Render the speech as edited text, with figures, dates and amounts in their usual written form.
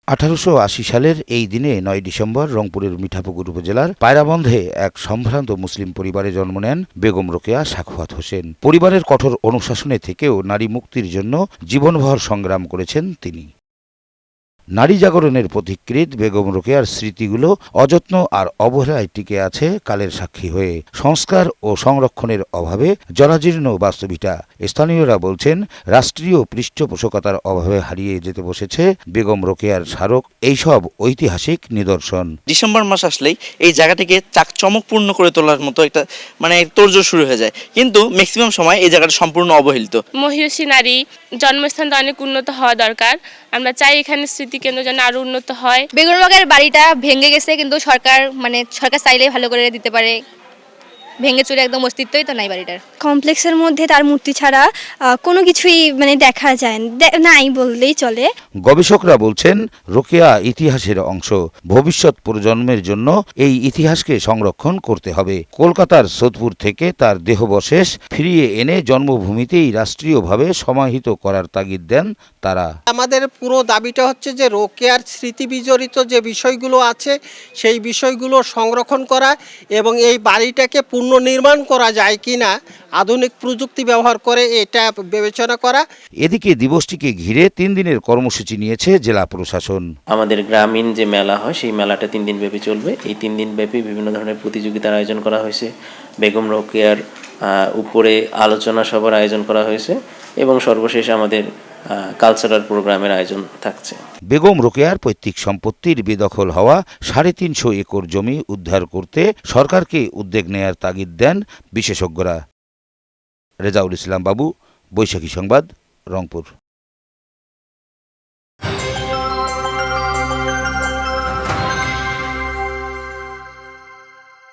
1880 সালের এই দিনে 9 ডিসেম্বর রংপুরের মিঠাপুকুর উপজেলার পায়রাবন্ধে এক সম্ভ্রান্ত মুসলিম পরিবারে জন্ম নেন বেগম রোকেয়া সাখাওয়াত হোসেন। পরিবারের কঠোর অনুশাসনে থেকেও নারী মুক্তির জন্য জীবনভর সংগ্রাম করেছেন তিনি। নারী জাগরণের পথিকৃৎ বেগম রোকেয়ার স্মৃতিগুলো অযত্ন আর অবহেলায় টিকে আছে কালের সাক্ষী হয়ে। সংস্কার ও সংরক্ষণের অভাবে জরাজীর্ণ বাস্তবিটা। স্থানীয়রা বলছেন, রাষ্ট্রীয় পৃষ্ঠপোষকতার অভাবে হারিয়ে যেতে বসেছে বেগম রোকেয়ার স্মারক এইসব ঐতিহাসিক নিদর্শন। ডিসেম্বর মাস আসলেই এই জায়গাটিকে চাকচমকপূর্ণ করে তোলার মতো একটা তোড়জোড় শুরু হয়ে যায়, কিন্তু ম্যাক্সিমাম সময় এই জায়গাটা সম্পূর্ণ অবহেলিত। মহিষী নারী জন্মস্থানটা অনেক উন্নত হওয়া দরকার। আমরা চাই এখানে স্মৃতিকেন্দ্র যেন আরো উন্নত হয়। বেগম রোকেয়ার বাড়িটা ভেঙে গেছে, কিন্তু সরকার চাইলেই ভালো করে দিতে পারে। ভেঙে চুরে একদম অস্তিত্বই তো নাই বাড়িটার। কমপ্লেক্সের মধ্যে তার মূর্তি ছাড়া কোনো কিছুই দেখা যায় নাই বললেই চলে। গবেষকরা বলছেন, রোকেয়া ইতিহাসের অংশ। ভবিষ্যৎ প্রজন্মের জন্য এই ইতিহাসকে সংরক্ষণ করতে হবে। কলকাতার সোদপুর থেকে তার দেহাবশেষ ফিরিয়ে এনে জন্মভূমিতেই রাষ্ট্রীয়ভাবে সমাহিত করার তাগিদ দেন তারা। আমাদের পুরো দাবিটা হচ্ছে যে রোকেয়ার স্মৃতি বিজড়িত যে বিষয়গুলো আছে সেই বিষয়গুলো সংরক্ষণ করা এবং এই বাড়িটাকে পুনর্নির্মাণ করা যায় কিনা আধুনিক প্রযুক্তি ব্যবহার করে এটা বিবেচনা করা। এদিকে দিবসটিকে ঘিরে 3 দিনের কর্মসূচি নিয়েছে জেলা প্রশাসন। আমাদের গ্রামীণ যে মেলা হয় সেই মেলাটা 3 দিন ব্যাপী চলবে। এই 3 দিন ব্যাপী বিভিন্ন ধরনের প্রতিযোগিতার আয়োজন করা হয়েছে। বেগম রোকেয়ার উপরে আলোচনা সভার আয়োজন করা হয়েছে এবং সর্বশেষ আমাদের কালচারাল প্রোগ্রামের আয়োজন থাকছে। বেগম রোকেয়ার পৈতৃক সম্পত্তির বেদখল হওয়া 350 একর জমি উদ্ধার করতে সরকারকে উদ্যোগ নেয়ার তাগিদ দেন বিশেষজ্ঞরা। রেজাউল ইসলাম বাবু, বৈশাখী সংবাদ, রংপুর।